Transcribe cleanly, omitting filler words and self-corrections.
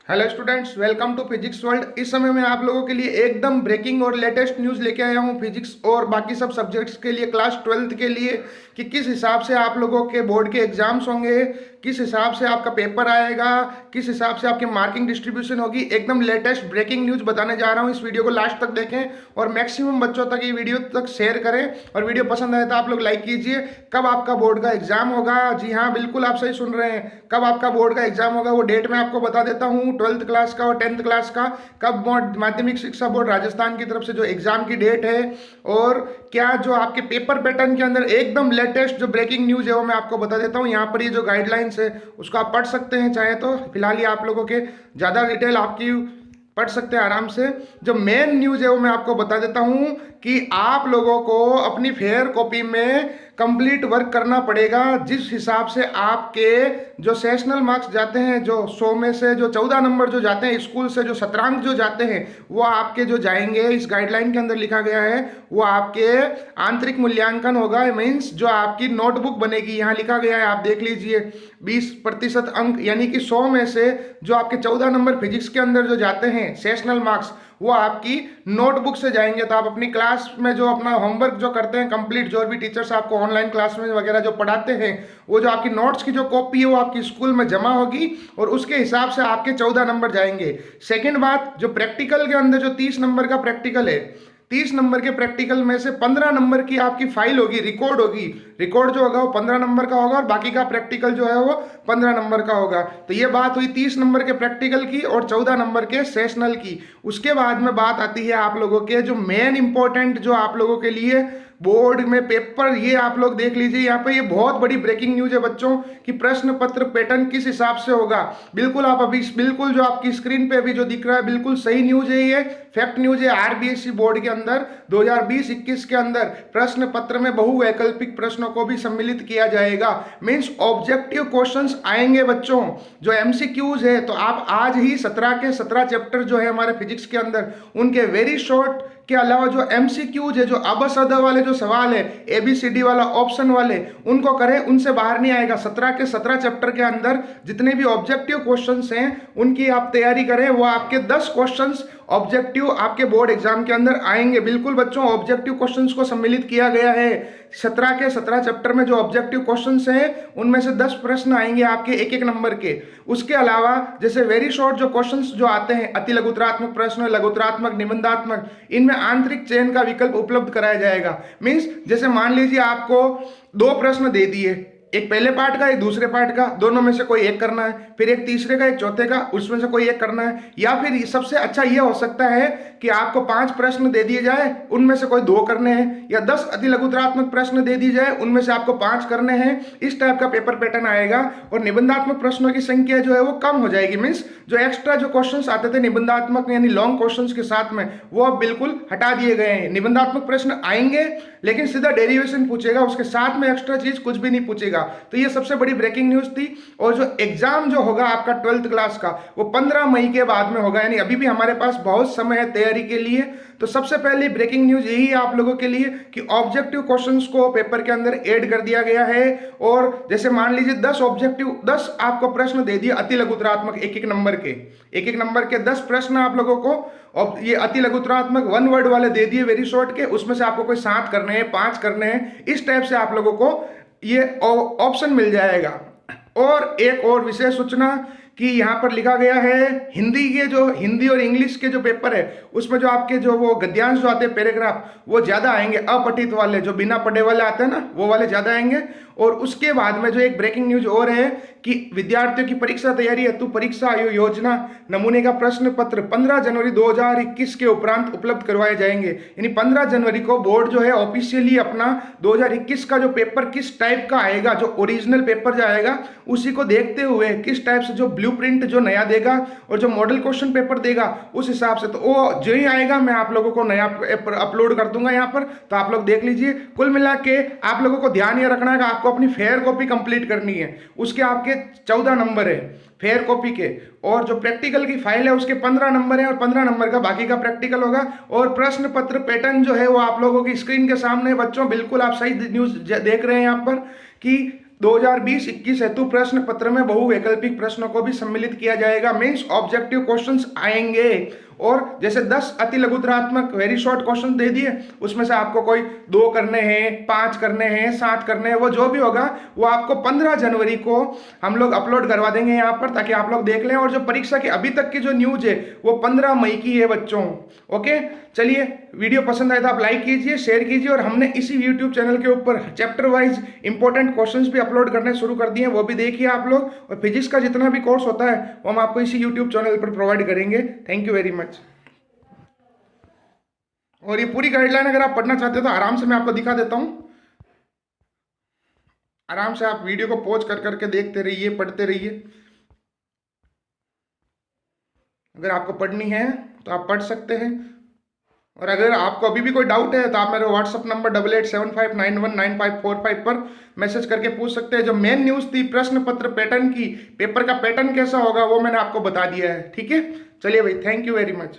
Hello students, welcome to physics world. इस समय मैं आप लोगों के लिए एकदम ब्रेकिंग और लेटेस्ट न्यूज़ लेके आया हूँ फिजिक्स और बाकी सब सब्जेक्ट्स के लिए, क्लास 12th के लिए, कि किस हिसाब से आप लोगों के बोर्ड के एग्जाम्स होंगे, किस हिसाब से आपका पेपर आएगा, किस हिसाब से आपकी मार्किंग डिस्ट्रीब्यूशन होगी। एकदम लेटेस्ट ब्रेकिंग न्यूज़ बताने जा रहा हूँ। इस वीडियो को लास्ट तक देखें और मैक्सिमम बच्चों तक ये वीडियो तक शेयर करें। और वीडियो पसंद आए तो आप लोग लाइक कीजिए। कब आपका बोर्ड का एग्जाम होगा? जी हाँ, बिल्कुल आप सही सुन रहे हैं। कब आपका बोर्ड का एग्जाम होगा वो डेट मैं आपको बता देता हूँ। 12th क्लास का और 10th क्लास का कब माध्यमिक शिक्षा बोर्ड राजस्थान की तरफ से जो एग्जाम की डेट है, और क्या जो आपके पेपर पैटर्न के अंदर एकदम लेटेस्ट जो ब्रेकिंग न्यूज है वो मैं आपको बता देता हूँ। यहाँ पर ये जो गाइडलाइंस है उसको आप पढ़ सकते हैं चाहे तो। फिलहाल ये आप लोगों के ज़्यादा डिटेल आपकी पढ़ सकते हैं आराम से। जो मेन न्यूज है वो मैं आपको बता देता हूँ कि आप लोगों को अपनी फेयर कॉपी में कंप्लीट वर्क करना पड़ेगा। जिस हिसाब से आपके जो सेशनल मार्क्स जाते हैं, जो 100 में से जो 14 नंबर जो जाते हैं स्कूल से, जो शतरांक जो जाते हैं वो आपके जो जाएंगे, इस गाइडलाइन के अंदर लिखा गया है, वो आपके आंतरिक मूल्यांकन होगा। मीन्स जो आपकी नोटबुक बनेगी, यहाँ लिखा गया है आप देख लीजिए, 20% अंक, यानी कि 100 में से जो आपके 14 नंबर फिजिक्स के अंदर जो जाते हैं सेशनल मार्क्स, वो आपकी नोटबुक से जाएंगे। तो आप अपनी क्लास में जो अपना होमवर्क जो करते हैं कंप्लीट, जो भी टीचर्स आपको ऑनलाइन क्लास में वगैरह जो पढ़ाते हैं, वो जो आपकी नोट्स की जो कॉपी है वो आपकी स्कूल में जमा होगी और उसके हिसाब से आपके 14 नंबर जाएंगे। सेकेंड बात, जो प्रैक्टिकल के अंदर जो 30 नंबर का प्रैक्टिकल है, 30 नंबर के प्रैक्टिकल में से 15 नंबर की आपकी फाइल होगी, रिकॉर्ड होगी। रिकॉर्ड जो होगा वो 15 नंबर का होगा और बाकी का प्रैक्टिकल जो है वो 15 नंबर का होगा। तो ये बात हुई 30 नंबर के प्रैक्टिकल की और 14 नंबर के सेशनल की। उसके बाद में बात आती है आप लोगों के जो मेन इंपॉर्टेंट जो आप लोगों के लिए बोर्ड में पेपर, ये आप लोग देख लीजिए। यहाँ पे ये बहुत बड़ी ब्रेकिंग न्यूज है बच्चों कि प्रश्न पत्र पैटर्न किस हिसाब से होगा। बिल्कुल आप अभी बिल्कुल जो आपकी स्क्रीन पे अभी जो दिख रहा है बिल्कुल सही न्यूज है, ये फैक्ट न्यूज है। आरबीएसई बोर्ड के अंदर 2020-21 के अंदर प्रश्न पत्र में बहुवैकल्पिक प्रश्नों को भी सम्मिलित किया जाएगा। मींस ऑब्जेक्टिव क्वेश्चंस आएंगे बच्चों। जो एमसीक्यूज है, तो आप आज ही 17 के 17 चैप्टर जो है हमारे फिजिक्स के अंदर, उनके वेरी शॉर्ट के अलावा जो एमसीक्यूज है, जो अबसद वाले जो सवाल है, एबीसीडी वाला ऑप्शन वाले, उनको करें, उनसे बाहर नहीं आएगा। 17 के 17 चैप्टर के अंदर जितने भी ऑब्जेक्टिव क्वेश्चंस हैं उनकी आप तैयारी करें। वो आपके 10 क्वेश्चंस ऑब्जेक्टिव आपके बोर्ड एग्जाम के अंदर आएंगे। बिल्कुल बच्चों, ऑब्जेक्टिव क्वेश्चंस को सम्मिलित किया गया है। 17 के 17 चैप्टर में जो ऑब्जेक्टिव क्वेश्चंस हैं उनमें से 10 प्रश्न आएंगे आपके एक एक नंबर के। उसके अलावा जैसे वेरी शॉर्ट जो क्वेश्चंस जो आते हैं, अति लघुतरात्मक प्रश्न, लघुतरात्मक, निबंधात्मक, इनमें आंतरिक चयन का विकल्प उपलब्ध कराया जाएगा। मीन्स जैसे मान लीजिए आपको 2 प्रश्न दे दिए, एक पहले पार्ट का एक दूसरे पार्ट का, दोनों में से कोई एक करना है, फिर एक तीसरे का एक चौथे का, उसमें से कोई एक करना है। या फिर सबसे अच्छा यह हो सकता है कि आपको 5 प्रश्न दे दिए जाए, उनमें से कोई 2 करने हैं, या 10 अति लघुतरात्मक प्रश्न दे दिए जाए, उनमें से आपको 5 करने हैं। इस टाइप का पेपर पैटर्न आएगा और निबंधात्मक प्रश्नों की संख्या जो है वो कम हो जाएगी। मीन्स जो एक्स्ट्रा जो क्वेश्चंस आते थे निबंधात्मक यानी लॉन्ग क्वेश्चंस के साथ में, वो अब बिल्कुल हटा दिए गए हैं। निबंधात्मक प्रश्न आएंगे लेकिन सीधा डेरिवेशन पूछेगा, उसके साथ में एक्स्ट्रा चीज कुछ भी नहीं पूछेगा। तो ये सबसे बड़ी ब्रेकिंग न्यूज थी। और जो एग्जाम जो होगा आपका 12th क्लास का, वो 15 मई के बाद में होगा, यानी अभी भी हमारे पास बहुत समय है तैयारी के लिए। तो सबसे पहले ब्रेकिंग न्यूज यही है आप लोगों के लिए कि ऑब्जेक्टिव क्वेश्चंस को पेपर के अंदर ऐड कर दिया गया है। और जैसे मान लीजिए 10 आपको प्रश्न दे दिए अति लघुतरात्मक, एक एक नंबर के 10 प्रश्न आप लोगों को, और ये अति लघुतरात्मक 1 वर्ड वाले दे दिए वेरी शॉर्ट के, उसमें से आपको कोई 7 करने हैं, 5 करने हैं। इस टाइप से आप लोगों को ये ऑप्शन मिल जाएगा। और एक और विशेष सूचना कि यहाँ पर लिखा गया है हिंदी और इंग्लिश के जो पेपर है उसमें जो आपके जो वो गद्यांश जो आते हैं, पैराग्राफ, वो ज्यादा आएंगे। अपठित वाले जो बिना पढ़े वाले आते हैं ना, वो वाले ज्यादा आएंगे। और उसके बाद में जो एक ब्रेकिंग न्यूज और है कि विद्यार्थियों की परीक्षा तैयारी हेतु परीक्षा आयु योजना नमूने का प्रश्न पत्र 15 जनवरी 2021 के उपरांत उपलब्ध करवाए जाएंगे। यानी 15 जनवरी को बोर्ड जो है ऑफिशियली अपना 2021 का जो पेपर किस टाइप का आएगा, जो ओरिजिनल पेपर जो आएगा उसी को देखते हुए किस टाइप से जो ब्लूप्रिंट जो नया देगा और जो मॉडल क्वेश्चन पेपर देगा उस हिसाब से, तो वो जो ही आएगा मैं आप लोगों को नया अपलोड कर दूंगा यहाँ पर। तो आप लोग देख लीजिए। कुल मिला के आप लोगों को ध्यान ये रखना है कि आपको अपनी फेयर कॉपी कंप्लीट करनी है। उसके आपके 14 नंबर है फेयर कॉपी के, और जो प्रैक्टिकल की फाइल है उसके 15 नंबर है और 15 नंबर का बाकी का प्रैक्टिकल होगा। और प्रश्न पत्र पैटर्न जो है वो आप लोगों की स्क्रीन के सामने है बच्चों। बिल्कुल आप सही न्यूज देख रहे हैं यहाँ पर कि 2020-21 हेतु प्रश्न पत्र में बहुवैकल्पिक प्रश्नों को भी सम्मिलित किया जाएगा। मीन्स ऑब्जेक्टिव क्वेश्चंस आएंगे और जैसे 10 अति लघुतरात्मक वेरी शॉर्ट क्वेश्चन दे दिए, उसमें से आपको कोई 2 करने हैं, 5 करने हैं, 7 करने हैं, वो जो भी होगा वो आपको 15 जनवरी को हम लोग अपलोड करवा देंगे यहाँ पर, ताकि आप लोग देख लें। और जो परीक्षा की अभी तक की जो न्यूज है वो 15 मई की है बच्चों। ओके, चलिए वीडियो पसंद आए तो आप लाइक कीजिए, शेयर कीजिए। और हमने इसी यूट्यूब चैनल के ऊपर चैप्टर वाइज इंपॉर्टेंट क्वेश्चंस भी अपलोड करने शुरू कर दिए हैं, वो भी देखिए आप लोग। और फिजिक्स का जितना भी कोर्स होता है वो हम आपको इसी यूट्यूब चैनल पर प्रोवाइड करेंगे। Thank you very much. और ये पूरी गाइडलाइन अगर आप पढ़ना चाहते हो तो आराम से मैं आपको दिखा देता हूं। आराम से आप वीडियो को पॉज कर करके देखते रहिए, पढ़ते रहिए। अगर आपको पढ़नी है तो आप पढ़ सकते हैं। और अगर आपको अभी भी कोई डाउट है तो आप मेरे व्हाट्सअप नंबर 8875919545 पर मैसेज करके पूछ सकते हैं। जो मेन न्यूज़ थी प्रश्न पत्र पैटर्न की, पेपर का पैटर्न कैसा होगा वो मैंने आपको बता दिया है। ठीक है, चलिए भाई, थैंक यू वेरी मच।